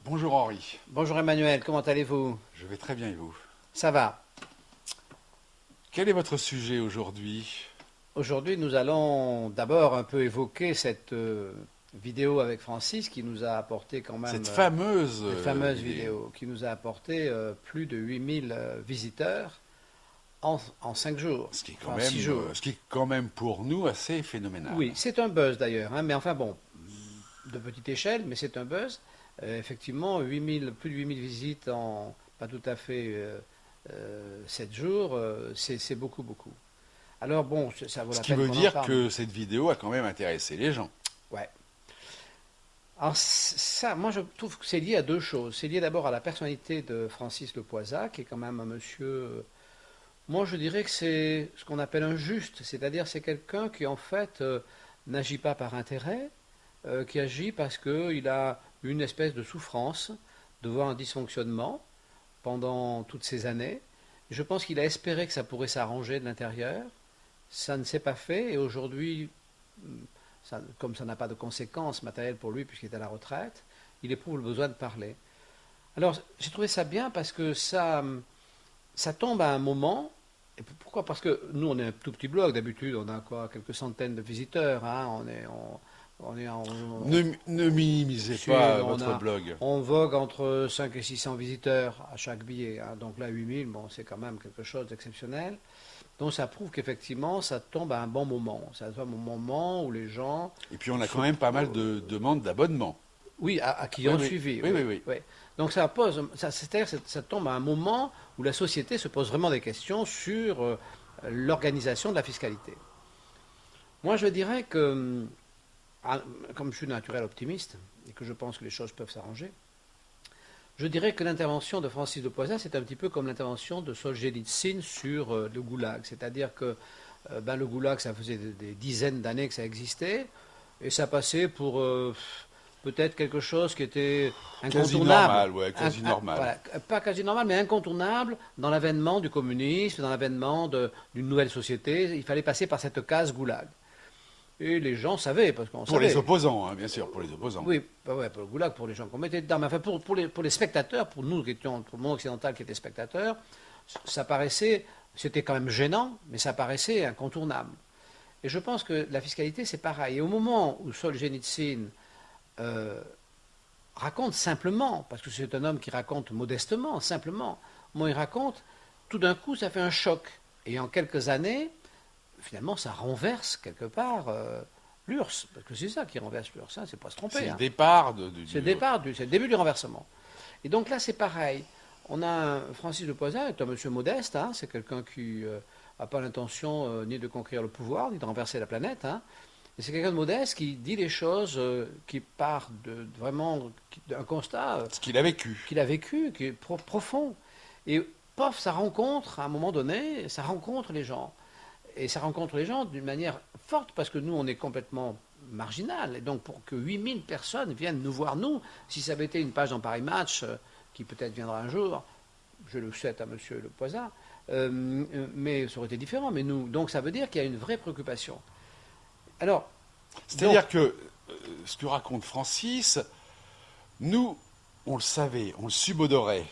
Bonjour Henri, Bonjour Emmanuel, comment allez-vous? je vais très bien et vous? Ça va. Quel est votre sujet aujourd'hui? Aujourd'hui, nous allons d'abord un peu évoquer cette vidéo avec Francis qui nous a apporté quand même, Cette fameuse cette fameuse vidéo. vidéo qui nous a apporté plus de 8000 visiteurs en 5 jours, Ce qui est enfin 6 jours. ce qui est quand même pour nous assez phénoménal. Oui, c'est un buzz d'ailleurs, hein, mais enfin bon, de petite échelle, mais c'est un buzz. Effectivement, 8000, plus de 8000 visites en pas tout à fait 7 jours, c'est beaucoup, beaucoup. Alors bon, ça vaut Ce la qui peine veut qu'on en dire parle. que cette vidéo a quand même intéressé les gens. Ouais. Alors ça, moi je trouve que c'est lié à deux choses. C'est lié d'abord à la personnalité de Francis Le Poisat, qui est quand même un monsieur. Moi je dirais que c'est ce qu'on appelle un juste, c'est-à-dire c'est quelqu'un qui en fait n'agit pas par intérêt, qui agit parce qu'il a une espèce de souffrance de voir un dysfonctionnement pendant toutes ces années. Je pense qu'il a espéré que ça pourrait s'arranger de l'intérieur. Ça ne s'est pas fait et aujourd'hui, comme ça n'a pas de conséquences matérielles pour lui puisqu'il est à la retraite, il éprouve le besoin de parler. Alors j'ai trouvé ça bien parce que ça tombe à un moment. Et pourquoi? Parce que nous on est un tout petit blog d'habitude, on a quoi, quelques centaines de visiteurs, hein, on est Ne minimisez si, pas on votre a, blog. on vogue entre 5 et 600 visiteurs à chaque billet, hein. Donc là 8000, bon c'est quand même quelque chose d'exceptionnel. Donc ça prouve qu'effectivement, ça tombe à un bon moment. Ça tombe au moment où les gens, Et puis on a se- quand même pas mal de demandes d'abonnement. oui, à qui Oui, ont oui, suivi, oui, oui, oui, oui. oui. Donc ça pose, c'est-à-dire que ça tombe à un moment où la société se pose vraiment des questions sur l'organisation de la fiscalité. Moi, je dirais que, comme je suis naturel optimiste et que je pense que les choses peuvent s'arranger, je dirais que l'intervention de Francis de Poisat, c'est un petit peu comme l'intervention de Solzhenitsyn sur le goulag. C'est-à-dire que le goulag, ça faisait des dizaines d'années que ça existait, et ça passait pour peut-être quelque chose qui était Quasi incontournable. normal, ouais, quasi normal. Voilà, pas quasi normal, mais incontournable dans l'avènement du communisme, dans l'avènement d'une nouvelle société. Il fallait passer par cette case goulag. Et les gens savaient, parce qu'on Pour les savait. opposants, hein, bien sûr, pour les opposants. Oui, bah ouais, pour le goulag, pour les gens qu'on mettait dedans. Mais enfin, pour les spectateurs, pour nous qui étions, pour le monde occidental qui était spectateur, ça paraissait, c'était quand même gênant, mais ça paraissait incontournable. Et je pense que la fiscalité, c'est pareil. Et au moment où Solzhenitsyn euh, raconte simplement, parce que c'est un homme qui raconte modestement, simplement, au moment où il raconte, tout d'un coup, ça fait un choc. Et en quelques années, finalement, ça renverse quelque part l'URSS, parce que c'est ça qui renverse l'URSS, hein, c'est pas se C'est tromper, le hein. départ C'est le départ, c'est le début du renversement. Et donc là, c'est pareil. On a Francis de Poisat, est un monsieur modeste, hein, c'est quelqu'un qui n'a pas l'intention ni de conquérir le pouvoir, ni de renverser la planète, hein. Et c'est quelqu'un de modeste qui dit des choses qui part vraiment d'un constat ce qu'il a vécu. qu'il a vécu, qui est profond. Et pof, ça rencontre, à un moment donné, ça rencontre les gens. Et ça rencontre les gens d'une manière forte, parce que nous, on est complètement marginal. Et donc, pour que 8000 personnes viennent nous voir, nous, si ça avait été une page dans Paris Match, qui peut-être viendra un jour, je le souhaite à monsieur Le Poisat, mais ça aurait été différent. Mais nous, donc, ça veut dire qu'il y a une vraie préoccupation. Alors, C'est-à-dire que ce que raconte Francis, nous, on le savait, on le subodorait,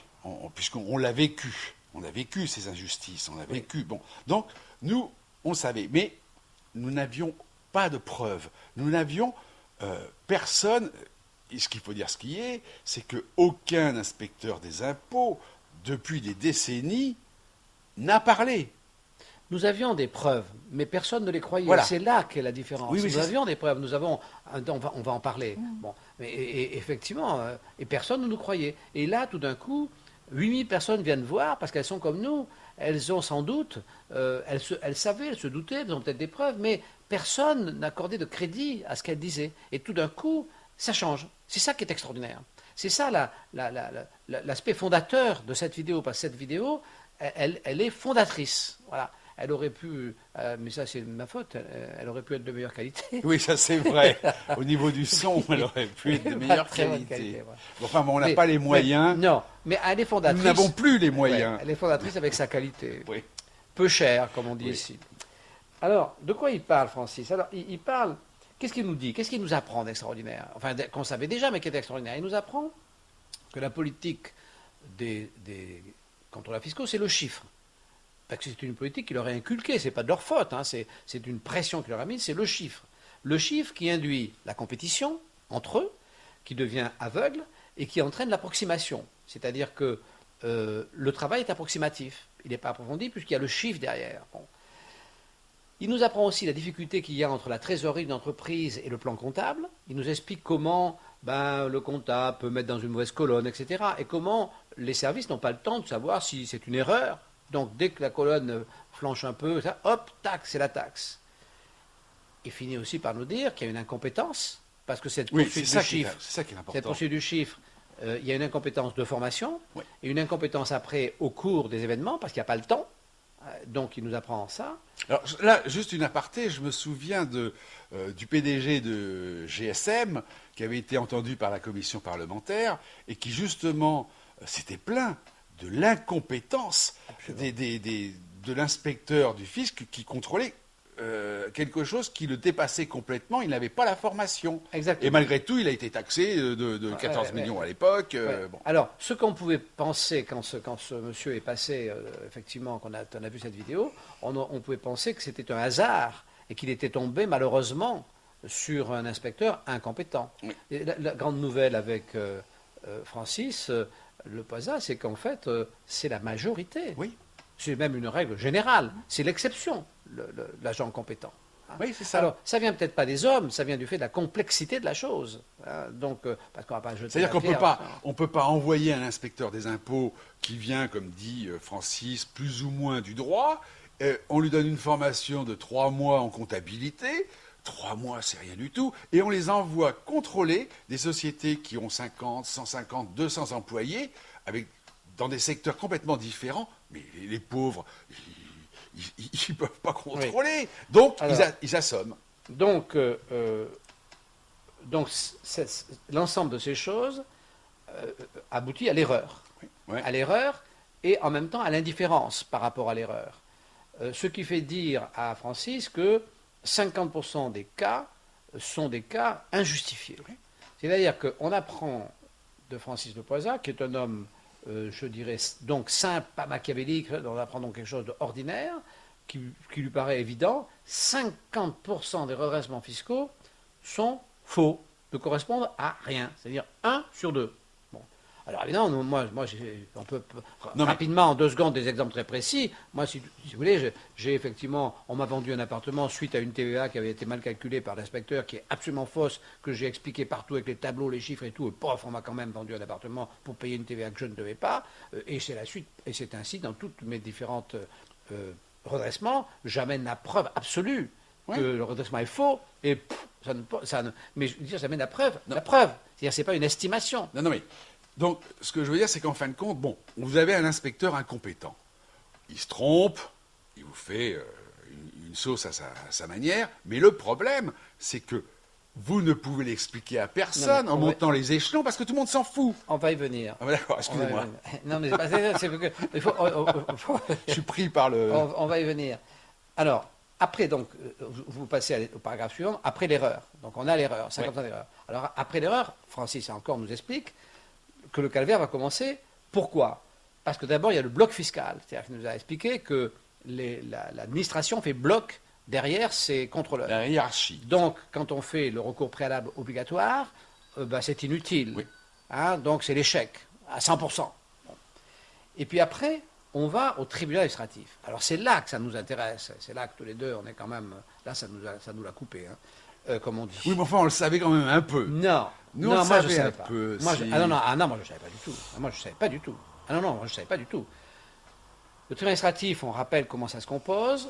puisqu'on l'a vécu. On a vécu ces injustices, on l'a oui, vécu. Bon, donc, nous, on le savait, mais nous n'avions pas de preuves. Nous n'avions personne. Et ce qu'il faut dire, ce qui est, c'est qu'aucun inspecteur des impôts, depuis des décennies, n'a parlé. nous avions des preuves, mais personne ne les croyait. Voilà. C'est là qu'est la différence. Oui, oui, Nous c'est ça. avions des preuves, nous avons, on va en parler. Bon, mais effectivement, et personne ne nous croyait. Et là, tout d'un coup, 8000 personnes viennent voir parce qu'elles sont comme nous. Elles ont sans doute, elles savaient, elles se doutaient, elles ont peut-être des preuves, mais personne n'accordait de crédit à ce qu'elles disaient. Et tout d'un coup, ça change. C'est ça qui est extraordinaire. C'est ça l'aspect fondateur de cette vidéo, parce que cette vidéo, elle est fondatrice. Voilà. Elle aurait pu, mais ça c'est ma faute, elle aurait pu être de meilleure qualité. Oui, ça c'est vrai. Au niveau du son, elle aurait pu être de Pas meilleure très bonne qualité. voilà. Bon, enfin, bon, on n'a pas les Mais, moyens. non, mais elle est fondatrice. Nous n'avons plus les Ouais, moyens. elle est fondatrice avec sa qualité. Oui. Peu chère, comme on dit Oui. ici. Alors, de quoi il parle, Francis? Alors, il parle. Qu'est-ce qu'il nous dit? Qu'est-ce qu'il nous apprend d'extraordinaire? Enfin, qu'on savait déjà, mais qui est extraordinaire. Il nous apprend que la politique des contrôleurs fiscaux, c'est le chiffre. Parce que c'est une politique qui leur est inculquée, c'est pas de leur faute, hein, c'est une pression qui leur a mise, c'est le chiffre. Le chiffre qui induit la compétition entre eux, qui devient aveugle et qui entraîne l'approximation. C'est-à-dire que le travail est approximatif, il n'est pas approfondi puisqu'il y a le chiffre derrière. Bon. Il nous apprend aussi la difficulté qu'il y a entre la trésorerie d'une entreprise et le plan comptable. Il nous explique comment le comptable peut mettre dans une mauvaise colonne, etc. Et comment les services n'ont pas le temps de savoir si c'est une erreur. Donc dès que la colonne flanche un peu, ça, hop, tac, c'est la taxe. Il finit aussi par nous dire qu'il y a une incompétence, parce que cette poursuite du chiffre, cette poursuite du chiffre, il y a une incompétence de formation, et une incompétence après au cours des événements, parce qu'il n'y a pas le temps. Donc il nous apprend ça. Alors là, juste une aparté, je me souviens du PDG de GSM qui avait été entendu par la commission parlementaire et qui justement s'était plaint de l'incompétence de l'inspecteur du fisc qui contrôlait quelque chose qui le dépassait complètement, il n'avait pas la formation. Exactement. Et malgré tout, il a été taxé de 14 millions à l'époque. Bon. Alors, ce qu'on pouvait penser quand ce monsieur est passé, effectivement, qu'on a vu cette vidéo, on pouvait penser que c'était un hasard et qu'il était tombé malheureusement sur un inspecteur incompétent. Oui. Et la grande nouvelle avec Francis Le Poisat, c'est qu'en fait, c'est la majorité. Oui. C'est même une règle générale. C'est l'exception, l'agent compétent. Oui, c'est ça. Alors, ça vient peut-être pas des hommes, ça vient du fait de la complexité de la chose. Donc, parce qu'on va pas jeter. C'est-à-dire qu'on ne peut pas envoyer un inspecteur des impôts qui vient, comme dit Francis, plus ou moins du droit. On lui donne une formation de 3 mois en comptabilité. 3 mois, c'est rien du tout. Et on les envoie contrôler des sociétés qui ont 50, 150, 200 employés, dans des secteurs complètement différents. Mais les pauvres, ils ne peuvent pas contrôler. Oui. Donc, ils assomment. Donc l'ensemble de ces choses aboutit à l'erreur. Oui. Ouais. À l'erreur et en même temps à l'indifférence par rapport à l'erreur. Ce qui fait dire à Francis que 50% des cas sont des cas injustifiés. Oui. C'est-à-dire qu'on apprend de Francis Le Poisat, qui est un homme, je dirais, donc simple, pas machiavélique, on apprend donc quelque chose d'ordinaire, qui lui paraît évident, 50% des redressements fiscaux sont faux, ne correspondent à rien, c'est-à-dire 1 sur 2. Bon. Alors évidemment, moi on peut rapidement, en 2 secondes, des exemples très précis. Moi, si vous voulez, j'ai effectivement, on m'a vendu un appartement suite à une TVA qui avait été mal calculée par l'inspecteur, qui est absolument fausse, que j'ai expliqué partout avec les tableaux, les chiffres et tout, et pof, on m'a quand même vendu un appartement pour payer une TVA que je ne devais pas, et c'est la suite, et c'est ainsi dans toutes mes différentes redressements, j'amène la preuve absolue que le redressement est faux, et mais je veux dire, j'amène la preuve, c'est-à-dire c'est pas une estimation. Non, mais donc, ce que je veux dire, c'est qu'en fin de compte, bon, vous avez un inspecteur incompétent. Il se trompe, il vous fait une sauce à sa manière, mais le problème, c'est que vous ne pouvez l'expliquer à personne en montant les échelons, parce que tout le monde s'en fout. On va y venir. Ah, d'accord, excusez-moi. Non, mais c'est que... Je suis pris par le... On va y venir. Alors, après, donc, vous passez au paragraphe suivant, après l'erreur. Donc, on a l'erreur, 50% d'erreur. Alors, après l'erreur, Francis encore nous explique que le calvaire va commencer. Pourquoi? Parce que d'abord, il y a le bloc fiscal. C'est-à-dire qu'il nous a expliqué que l'administration fait bloc derrière ses contrôleurs. La hiérarchie. Donc, quand on fait le recours préalable obligatoire, c'est inutile. Oui. Hein, donc, c'est l'échec, à 100%. Bon. Et puis après, on va au tribunal administratif. Alors, c'est là que ça nous intéresse. C'est là que tous les deux, on est quand même... Là, ça nous l'a coupé, hein, comme on dit. Oui, mais enfin, on le savait quand même un peu. Non. Nous, non, on moi, savait je savais un pas. peu. Moi, si... non, moi, je ne savais pas du tout. Moi, je ne savais pas du tout. Ah non, moi, je ne savais pas du tout. Le tribunal administratif, on rappelle comment ça se compose.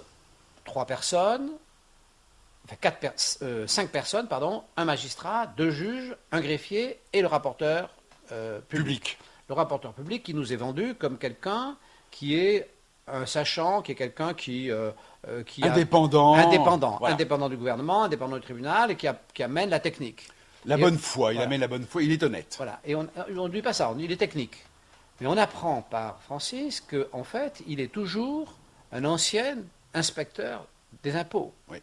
3 personnes, enfin 5 personnes, pardon, un magistrat, 2 juges, un greffier et le rapporteur public. Le rapporteur public qui nous est vendu comme quelqu'un qui est un sachant, qui est quelqu'un qui indépendant, voilà. Indépendant du gouvernement, indépendant du tribunal et qui amène la technique. Bonne foi, il amène la bonne foi, il est honnête. Voilà, et on ne dit pas ça, il est technique. Mais on apprend par Francis qu'en fait, il est toujours un ancien inspecteur des impôts. Oui.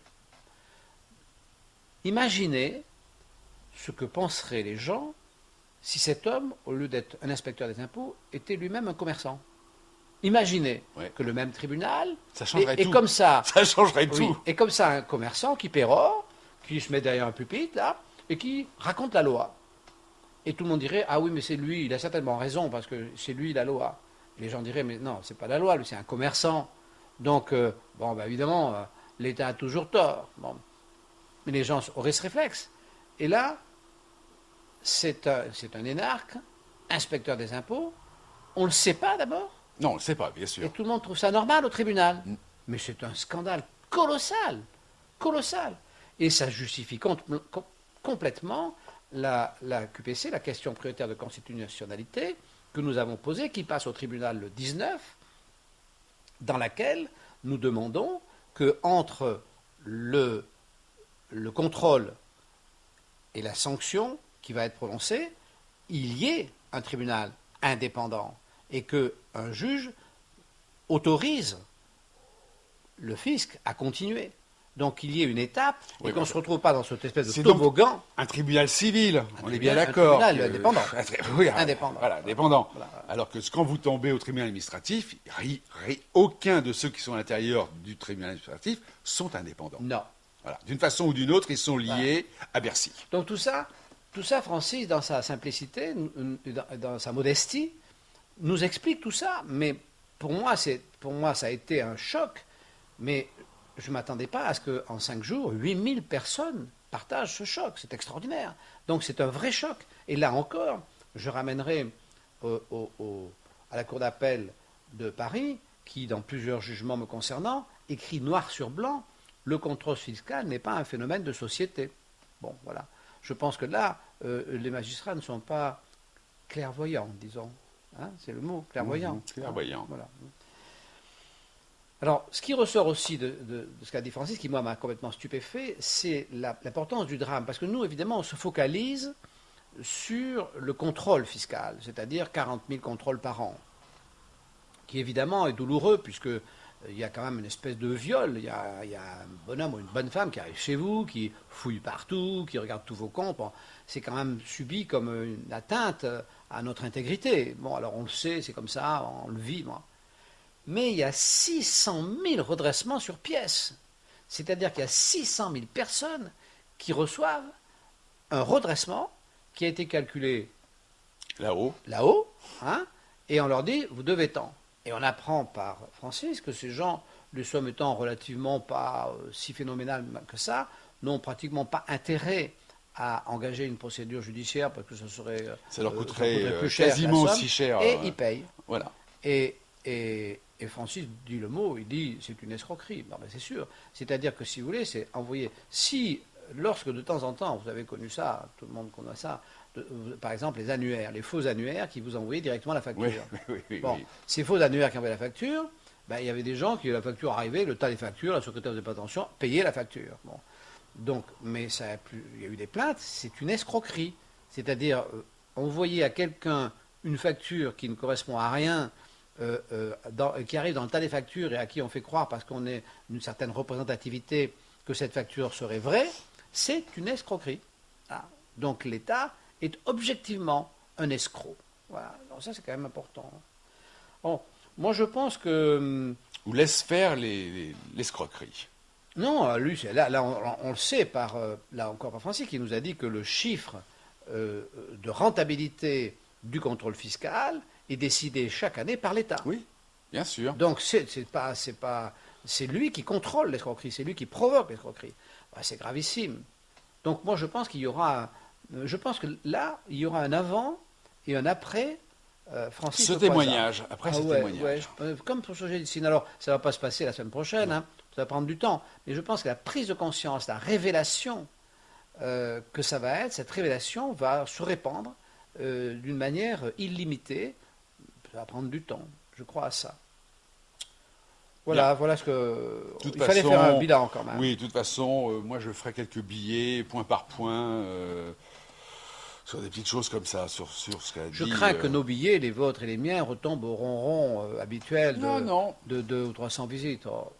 Imaginez ce que penseraient les gens si cet homme, au lieu d'être un inspecteur des impôts, était lui-même un commerçant. Imaginez Ouais. que le même tribunal Ça changerait est tout. comme ça. Ça changerait Oui, tout. et comme ça, un commerçant qui pérore, qui se met derrière un pupitre, là, et qui raconte la loi. Et tout le monde dirait, ah oui, mais c'est lui, il a certainement raison, parce que c'est lui la loi. Et les gens diraient, mais non, c'est pas la loi, lui, c'est un commerçant. Donc, bon, bah, évidemment, l'État a toujours tort. Bon. Mais les gens auraient ce réflexe. Et là, c'est un énarque, inspecteur des impôts. On ne le sait pas d'abord. Non, on ne sait pas, bien Et sûr. tout le monde trouve ça normal au tribunal. Mm. Mais c'est un scandale colossal. Colossal. Et ça justifie complètement la QPC, la question prioritaire de constitutionnalité que nous avons posée, qui passe au tribunal le 19, dans laquelle nous demandons que entre le contrôle et la sanction qui va être prononcée, il y ait un tribunal indépendant et qu'un juge autorise le fisc à continuer. Donc qu'il y ait une étape Oui, et qu'on ne bah, se retrouve pas dans cette espèce de c'est donc toboggan. un tribunal civil, on est bien tribunal- d'accord. un tribunal indépendant. Oui, Indépendant. Voilà, indépendant. Voilà. Alors que quand vous tombez au tribunal administratif, aucun de ceux qui sont à l'intérieur du tribunal administratif sont indépendants. Non. Voilà. D'une façon ou d'une autre, ils sont liés à Bercy. Donc tout ça, Francis, dans sa simplicité, dans sa modestie, nous explique tout ça. Mais pour moi, ça a été un choc. Mais je ne m'attendais pas à ce qu'en 5 jours, 8000 personnes partagent ce choc. C'est extraordinaire. Donc c'est un vrai choc. Et là encore, je ramènerai à la Cour d'appel de Paris, qui, dans plusieurs jugements me concernant, écrit noir sur blanc, le contrôle fiscal n'est pas un phénomène de société. Bon, voilà. Je pense que là, les magistrats ne sont pas clairvoyants, disons. Hein, c'est le mot, clairvoyant. Clairvoyant. Voilà. Alors, ce qui ressort aussi de ce qu'a dit Francis, qui moi m'a complètement stupéfait, c'est l'importance du drame. Parce que nous, évidemment, on se focalise sur le contrôle fiscal, c'est-à-dire 40 000 contrôles par an, qui évidemment est douloureux, puisque il y a quand même une espèce de viol. Il y a un bonhomme ou une bonne femme qui arrive chez vous, qui fouille partout, qui regarde tous vos comptes. Bon, c'est quand même subi comme une atteinte à notre intégrité. Bon, alors on le sait, c'est comme ça, on le vit, moi. Mais il y a 600 000 redressements sur pièce. C'est-à-dire qu'il y a 600 000 personnes qui reçoivent un redressement qui a été calculé Là-haut. hein, et on leur dit, vous devez tant. Et on apprend par Francis que ces gens, les sommes étant relativement pas si phénoménales que ça, n'ont pratiquement pas intérêt à engager une procédure judiciaire parce que Ça leur coûterait plus cher quasiment la somme, aussi cher. et ils payent. Voilà. Et Francis dit le mot, il dit c'est une escroquerie. Non, mais c'est sûr. C'est-à-dire que si vous voulez, c'est envoyer. Si, lorsque de temps en temps, vous avez connu ça, tout le monde connaît ça, par exemple les annuaires, les faux annuaires qui vous envoyaient directement la facture. Oui. Bon, ces faux annuaires qui envoyaient la facture, ben, il y avait des gens qui, la facture arrivait, le tas des factures, la secrétaire faisait pas attention, payait la facture. Bon. Donc, mais il y a eu des plaintes, c'est une escroquerie. C'est-à-dire, envoyer à quelqu'un une facture qui ne correspond à rien, qui arrive dans le tas des factures et à qui on fait croire, parce qu'on est une certaine représentativité, que cette facture serait vraie, c'est une escroquerie. Ah. Donc l'État est objectivement un escroc. Voilà. Donc ça, c'est quand même important. Bon, moi, je pense que... Ou laisse faire l'escroquerie. Non, lui, là on le sait par, là encore par Francis, qui nous a dit que le chiffre de rentabilité du contrôle fiscal est décidé chaque année par l'État. Oui, bien sûr. Donc c'est lui qui contrôle l'escroquerie, c'est lui qui provoque l'escroquerie. Ben, c'est gravissime. Donc moi je pense qu'il y aura, je pense que là il y aura un avant et un après Francis. Ce Lepoisa. témoignage, après ce témoignage. Comme pour Solzhenitsyn. Alors ça ne va pas se passer la semaine prochaine, hein, ça va prendre du temps. Mais je pense que la prise de conscience, la révélation que ça va être, cette révélation va se répandre d'une manière illimitée. Ça va prendre du temps. Je crois à ça. Voilà, voilà ce que. Il fallait faire un bilan quand même. Oui, de toute façon, moi je ferai quelques billets, point par point, sur des petites choses comme ça, sur ce qu'a dit. Je crains que nos billets, les vôtres et les miens, retombent au ronron habituel de 200 ou 300 visites. Oh,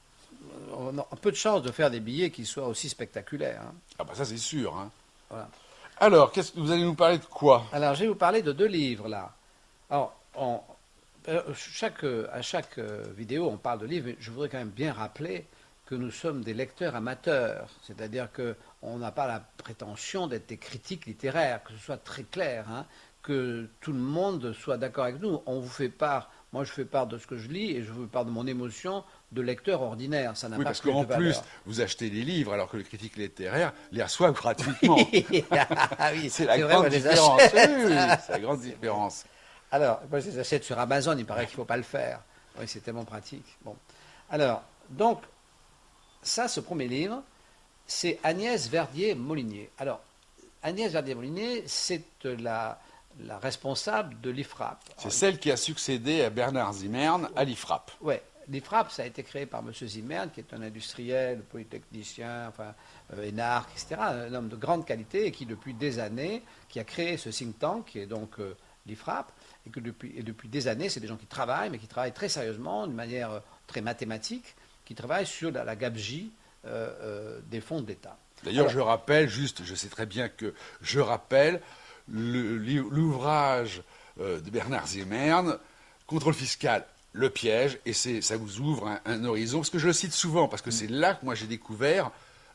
on a peu de chance de faire des billets qui soient aussi spectaculaires. Hein. Ah bah ça c'est sûr. Hein. Voilà. Alors, qu'est-ce que vous allez nous parler de quoi? Alors, je vais vous parler de deux livres là. Alors, à chaque vidéo, on parle de livres, mais je voudrais quand même bien rappeler que nous sommes des lecteurs amateurs. C'est-à-dire qu'on n'a pas la prétention d'être des critiques littéraires, que ce soit très clair, hein, que tout le monde soit d'accord avec nous. On vous fait part, moi je fais part de ce que je lis et je vous fais part de mon émotion de lecteur ordinaire. Ça n'a Oui, pas parce plus qu'en de valeur. plus, vous achetez des livres alors que les critiques littéraires les reçoivent gratuitement. Ah oui, C'est la vrai, grande moi, je les différence. achète. Oui, oui, c'est la grande différence. Alors, moi, je les achète sur Amazon, il paraît qu'il ne faut pas le faire. Oui, c'est tellement pratique. Bon. Alors, donc, ça, ce premier livre, c'est Agnès Verdier-Molinier. Alors, Agnès Verdier-Molinier, c'est la responsable de l'IFRAP. C'est celle qui a succédé à Bernard Zimmern à l'IFRAP. Oui, l'IFRAP, ça a été créé par M. Zimmern, qui est un industriel, polytechnicien, enfin, énarque, etc., un homme de grande qualité et qui, depuis des années, qui a créé ce think tank, qui est donc l'IFRAP, et que depuis des années, c'est des gens qui travaillent, mais qui travaillent très sérieusement, d'une manière très mathématique, qui travaillent sur la gabegie des fonds de l'État. D'ailleurs, Alors, je rappelle, juste, je sais très bien que je rappelle l'ouvrage de Bernard Zimmern, Contrôle fiscal, le piège, et ça vous ouvre un horizon, parce que je le cite souvent, parce que c'est là que moi j'ai découvert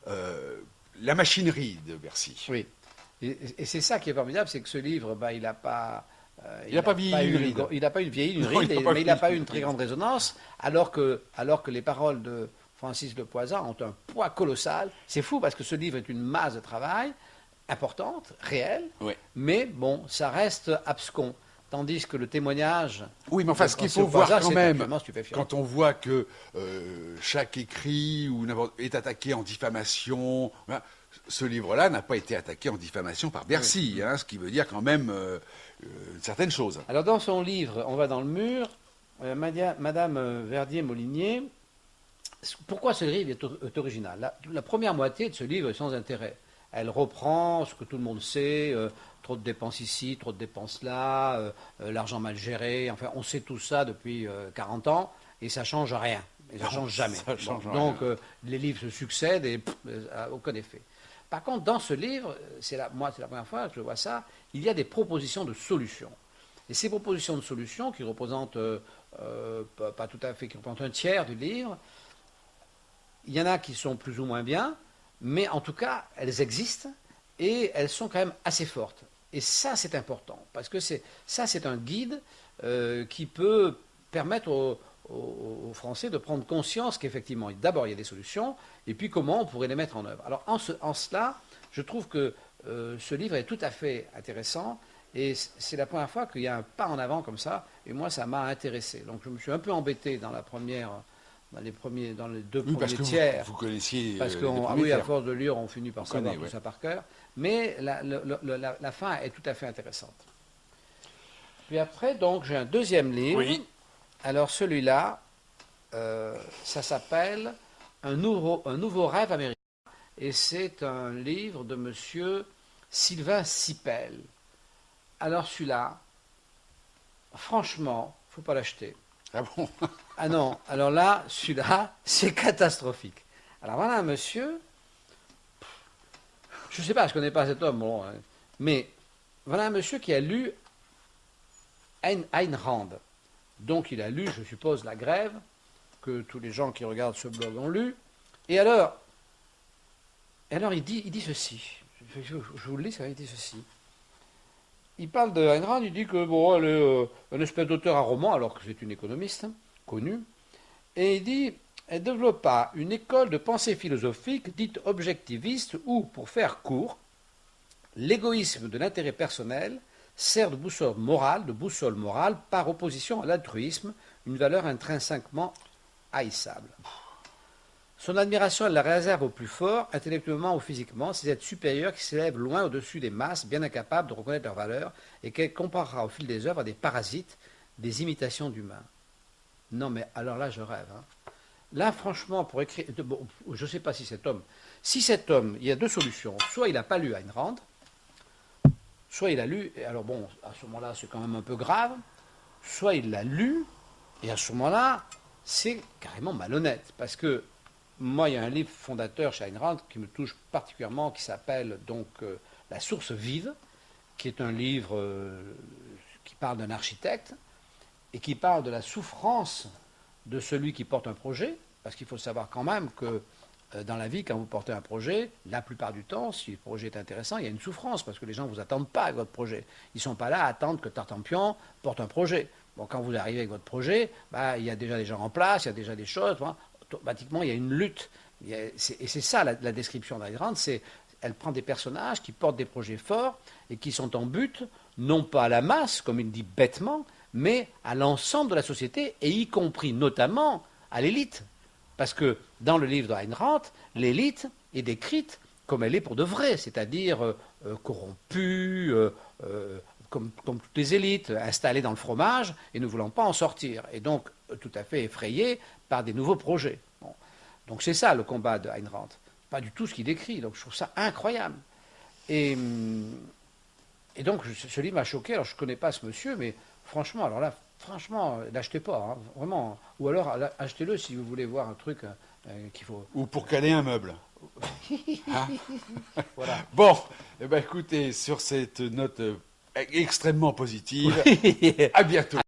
la machinerie de Bercy. oui. Et c'est ça qui est formidable, c'est que ce livre, bah, il n'a pas... Il n'a pas vieilli une ride. Il n'a pas une vieilli une Non, ride, il n'a pas mais il n'a pas eu vieilli une une très ride. grande résonance, alors que les paroles de Francis Le Poisat ont un poids colossal. C'est fou parce que ce livre est une masse de travail importante, réelle, Oui. mais bon, ça reste abscon. Tandis que le témoignage Oui, mais enfin, de ce qu'il Francis faut Le voir Poisat, quand c'est même, absolument stupéfiant. quand on voit que chaque écrit ou est attaqué en diffamation, voilà, ce livre-là n'a pas été attaqué en diffamation par Bercy, hein, ce qui veut dire quand même une certaine chose. Alors dans son livre, On va dans le mur, Madame Verdier-Molinier, pourquoi ce livre est original? La première moitié de ce livre est sans intérêt. Elle reprend ce que tout le monde sait, trop de dépenses ici, trop de dépenses là, l'argent mal géré, enfin on sait tout ça depuis 40 ans et ça change rien. Et ça change jamais. Ça change Bon, rien. donc les livres se succèdent et aucun effet. Par contre, dans ce livre, moi c'est la première fois que je vois ça, il y a des propositions de solutions. Et ces propositions de solutions, qui représentent, pas tout à fait, qui représentent un tiers du livre, il y en a qui sont plus ou moins bien, mais en tout cas, elles existent et elles sont quand même assez fortes. Et ça, c'est important, parce que c'est un guide qui peut permettre aux Français de prendre conscience qu'effectivement, d'abord, il y a des solutions, et puis comment on pourrait les mettre en œuvre. Alors, en cela, je trouve que ce livre est tout à fait intéressant, et c'est la première fois qu'il y a un pas en avant comme ça, et moi, ça m'a intéressé. Donc, je me suis un peu embêté dans dans les deux Oui, parce premiers que tiers. vous connaissiez Parce les que premiers oui, à tiers. force de lire, on finit par On savoir connaît, tout ouais. ça par cœur. Mais la fin est tout à fait intéressante. Puis après, donc, j'ai un deuxième livre. Oui. Alors celui-là, ça s'appelle un nouveau rêve américain. Et c'est un livre de monsieur Sylvain Sipel. Alors celui-là, franchement, il ne faut pas l'acheter. Ah bon? Ah non, alors là, celui-là, c'est catastrophique. Alors voilà un monsieur, je ne sais pas, je ne connais pas cet homme, bon, hein, mais voilà un monsieur qui a lu Ayn Rand. Donc il a lu, je suppose, La Grève, que tous les gens qui regardent ce blog ont lu. Et alors il dit ceci, je vous le lis, il dit ceci. Il parle de Ayn Rand, il dit que bon, elle est un espèce d'auteur à roman, alors que c'est une économiste hein, connue. Et il dit, elle développa une école de pensée philosophique dite objectiviste où, pour faire court, l'égoïsme de l'intérêt personnel sert de boussole morale par opposition à l'altruisme, une valeur intrinsèquement haïssable. Son admiration, elle la réserve aux plus forts, intellectuellement ou physiquement, ces êtres supérieurs qui s'élèvent loin au-dessus des masses, bien incapables de reconnaître leur valeur, et qu'elle comparera au fil des œuvres à des parasites, des imitations d'humains. Non mais alors là, je rêve. Hein. Là, franchement, pour écrire... Bon, je ne sais pas si cet homme... Si cet homme, il y a deux solutions. Soit il n'a pas lu Ayn Rand, soit il a lu... Et alors bon, à ce moment-là, c'est quand même un peu grave. Soit il l'a lu, et à ce moment-là, c'est carrément malhonnête. Parce que moi, il y a un livre fondateur chez Ayn Rand qui me touche particulièrement, qui s'appelle donc La source vive, qui est un livre qui parle d'un architecte et qui parle de la souffrance de celui qui porte un projet, parce qu'il faut savoir quand même que dans la vie, quand vous portez un projet, la plupart du temps, si le projet est intéressant, il y a une souffrance, parce que les gens ne vous attendent pas avec votre projet. Ils ne sont pas là à attendre que Tartampion porte un projet. Bon, quand vous arrivez avec votre projet, bah, il y a déjà des gens en place, il y a déjà des choses, hein, automatiquement il y a une lutte. Et c'est ça la description d'Ayn Rand, c'est elle prend des personnages qui portent des projets forts et qui sont en but, non pas à la masse, comme il dit bêtement, mais à l'ensemble de la société, et y compris notamment à l'élite. Parce que dans le livre d'Ayn Rand, l'élite est décrite comme elle est pour de vrai, c'est-à-dire corrompue, comme toutes les élites, installées dans le fromage et ne voulant pas en sortir. Et donc tout à fait effrayée par des nouveaux projets. Bon. Donc c'est ça le combat d'Ayn Rand. Pas du tout ce qu'il décrit. Donc je trouve ça incroyable. Et donc ce livre m'a choqué. Alors je ne connais pas ce monsieur, mais franchement, alors là, franchement, l'achetez pas, hein, vraiment. Ou alors achetez-le si vous voulez voir un truc qu'il faut. Ou pour caler un meuble. Hein? Voilà. Bon, eh ben, écoutez, sur cette note extrêmement positive, Oui. à bientôt.